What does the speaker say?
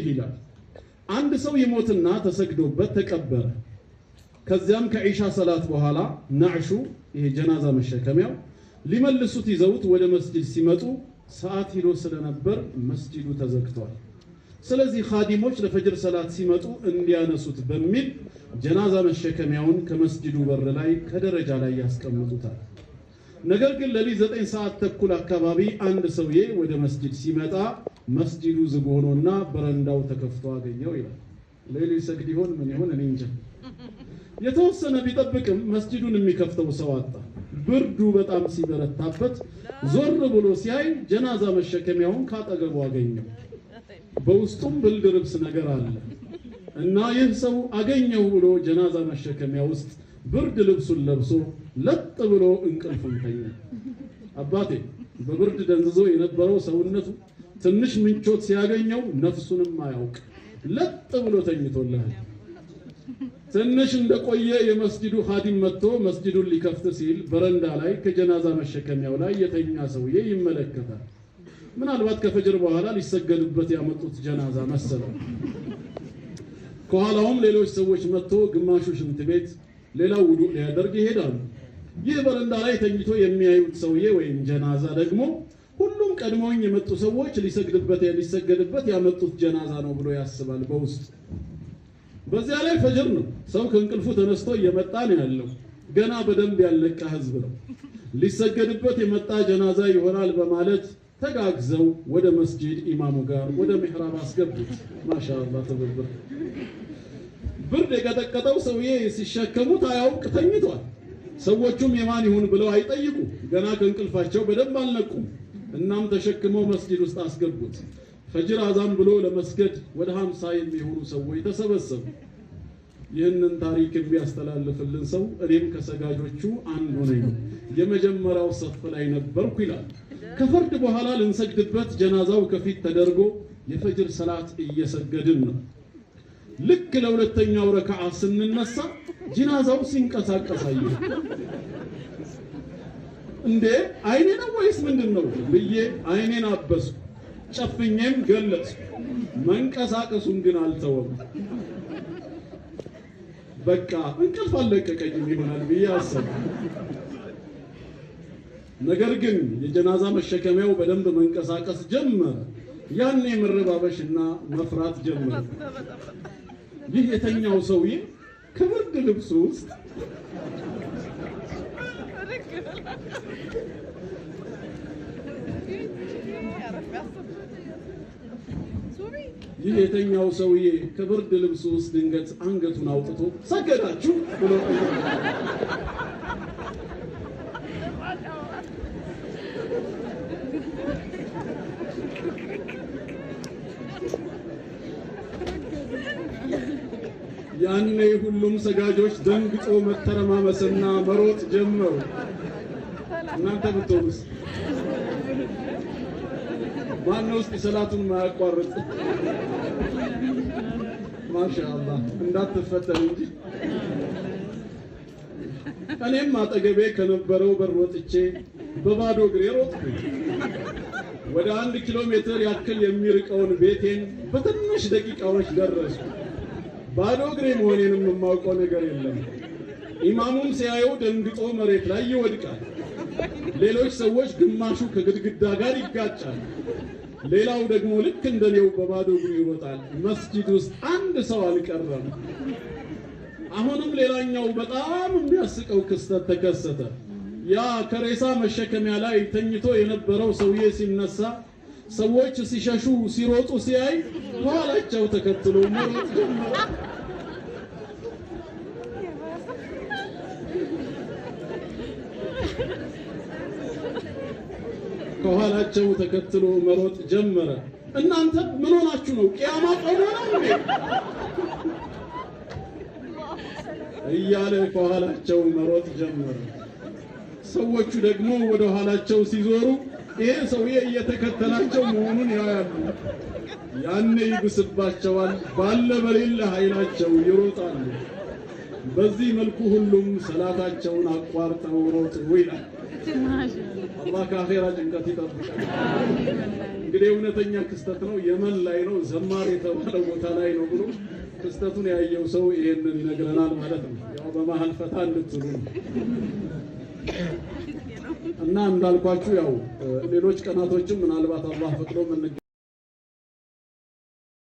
ይላል አንድ ሰው ይሞትና ተሰግዶበት ተቀበረ ከዚያም ከኢሻ ሰላት በኋላ ናዕሹ ይሄ ጀናዛ መሸከሚያው ሊመልሱት ይዘውት ወደ መስጂድ ሲመጡ ሰዓት ሄዶ ስለነበር መስጂዱ ተዘግቷል ስለዚህ ኻዲሞች ለፈጅር ሰላት ሲመጡ እንዲያነሱት በሚል ጀናዛ መሸከሚያውን ከመስጂዱ በር ላይ ከደረጃ ላይ ያስቀምጡታል ነገር ግን ለሊት 9 ሰዓት ተኩል አካባቢ አንድ ሰውዬ ወደ መስጂድ ሲመጣ መስጂዱ ዝግ ሆኖና በረንዳው ተከፍቶ አገኘው ይላል ሌሊት ሰግድ ይሆን ምን ይሆን እኔ እንጃ የተወሰነ ቢጠብቅም መስጂዱን የሚከፍተው ሰው አጣ ብርዱ በጣም ሲበረታበት ዞር ብሎ ሲያይ ጀናዛ መሸከሚያውን ካጠገቡ አገኘው በውስጡም ብልድ ልብስ ነገር አለ እና ይህ ሰው አገኘው ብሎ ጀናዛ መሸከሚያ ውስጥ ብርድ ልብሱን ለብሶ ለጥ ብሎ እንቅልፉን ተኛ አባቴ በብርድ ደንዝዞ የነበረው ሰውነቱ ትንሽ ምንቾት ሲያገኘው ነፍሱንም አያውቅ ለጥ ብሎ ተኝቶልሃል ትንሽ እንደቆየ የመስጂዱ ኻዲም መጥቶ መስጂዱን ሊከፍት ሲል በረንዳ ላይ ከጀናዛ መሸከሚያው ላይ የተኛ ሰውዬ ይመለከታል ምናልባት ከፈጅር በኋላ ሊሰገድበት ያመጡት ጀናዛ መሰለው ከኋላውም ሌሎች ሰዎች መጥቶ ግማሹ ሽንት ቤት ሌላው ውዱእ ሊያደርግ ይሄዳሉ ይህ በረንዳ ላይ ተኝቶ የሚያዩት ሰውዬ ወይም ጀናዛ ደግሞ ሁሉም ቀድሞኝ የመጡ ሰዎች ሊሰገድበት ያመጡት ጀናዛ ነው ብሎ ያስባል በውስጥ በዚያ ላይ ፈጅር ነው ሰው ከእንቅልፉ ተነስቶ እየመጣ ነው ያለው ገና በደንብ ያለቀ ህዝብ ነው ሊሰገድበት የመጣ ጀናዛ ይሆናል በማለት ተጋግዘው ወደ መስጂድ ኢማሙ ጋር ወደ ሚህራብ አስገቡት ማሻአላህ ተበረከ ብርድ የቀጠቀጠው ሰውዬ ሲሸከሙት አያውቅ ተኝቷል ሰዎቹም የማን ይሁን ብለው አይጠይቁ ገና ከእንቅልፋቸው በደንብ አልነቁም እናም ተሸክመው መስጂድ ውስጥ አስገቡት ፈጅር አዛን ብሎ ለመስገድ ወደ 50 የሚሆኑ ሰዎች ተሰበሰቡ ይህንን ታሪክ የሚያስተላልፍልን ሰው እኔም ከሰጋጆቹ አንዱ ነኝ የመጀመሪያው ሰፍ ላይ ነበርኩ ይላል ከፈርድ በኋላ ልንሰግድበት ጀናዛው ከፊት ተደርጎ የፈጅር ሰላት እየሰገድን ነው ልክ ለሁለተኛው ረካዓ ስንነሳ ጀናዛው ሲንቀሳቀስ አየሁ እንዴ አይኔ ነው ወይስ ምንድነው ብዬ አይኔን አበስኩ ጨፍኜም ገለጽኩ መንቀሳቀሱን ግን አልተወም በቃ እንቅልፍ አለቀቀኝም ይሆናል ብዬ አሰብኩ ነገር ግን የጀናዛ መሸከሚያው በደንብ መንቀሳቀስ ጀመረ ያኔ መረባበሽና መፍራት ጀመረ ይህ የተኛው ሰውዬ ከብርድ ልብሱ ውስጥ ይህ የተኛው ሰውዬ ከብርድ ልብሱ ውስጥ ድንገት አንገቱን አውጥቶ ሰገዳችሁ ብሎ ያኔ ሁሉም ሰጋጆች ደንግጦ መተረማመስና መሮጥ ጀመሩ እናንተ ብትሆኑስ ማነው እስቲ ሰላቱን ማያቋርጥ ማሻአላህ እንዳትፈተን እንጂ እኔም አጠገቤ ከነበረው በር ወጥቼ በባዶ እግሬ ሮጥኩ ወደ 1 ኪሎ ሜትር ያክል የሚርቀውን ቤቴን በትንሽ ደቂቃዎች ደረስኩ ባዶ እግሬ መሆኔንም የማውቀው ነገር የለም ኢማሙም ሲያየው ደንግጦ መሬት ላይ ይወድቃል ሌሎች ሰዎች ግማሹ ከግድግዳ ጋር ይጋጫል ሌላው ደግሞ ልክ እንደኔው በባዶ እግሩ ይወጣል መስጂድ ውስጥ አንድ ሰው አልቀረም አሁንም ሌላኛው በጣም የሚያስቀው ክስተት ተከሰተ ያ ከሬሳ መሸከሚያ ላይ ተኝቶ የነበረው ሰውዬ ሲነሳ ሰዎች ሲሸሹ ሲሮጡ ሲያይ ኋላቸው ተከትሎ መሮጥ ጀመረ ከኋላቸው ተከትሎ መሮጥ ጀመረ እናንተ ምን ሆናችሁ ነው ቂያማ ቆሞ ነው እንዴ እያለ ከኋላቸው መሮጥ ጀመረ ሰዎቹ ደግሞ ወደ ኋላቸው ሲዞሩ ይሄ ሰውዬ እየተከተላቸው መሆኑን ያያሉ ያኔ ይብስባቸዋል ባለ በሌለ ኃይላቸው ይሮጣሉ በዚህ መልኩ ሁሉም ሰላታቸውን አቋርጠው ሮጡ ይላል አላህ ከአኺራ ጭንቀት ይጠብቃል። እንግዲህ እውነተኛ ክስተት ነው። የመን ላይ ነው፣ ዘማር የተባለው ቦታ ላይ ነው ብሎ ክስተቱን ያየው ሰው ይሄንን ይነግረናል ማለት ነው። ያው በመሃል ፈታ እንድትሉ እና እንዳልኳችሁ ያው ሌሎች ቀናቶችም ምናልባት አላህ ፈቅዶ